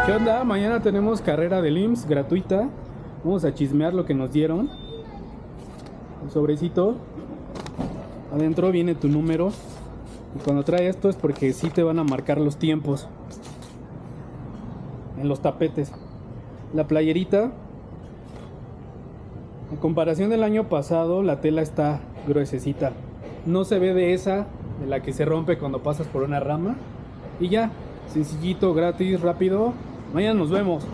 ¿Qué onda? Mañana tenemos carrera del IMSS gratuita. Vamos a chismear lo que nos dieron. El sobrecito. Adentro viene tu número. Y cuando trae esto es porque sí te van a marcar los tiempos en los tapetes. La playerita. En comparación del año pasado, la tela está gruesecita. No se ve de esa, de la que se rompe cuando pasas por una rama. Y ya, sencillito, gratis, rápido. Mañana nos vemos.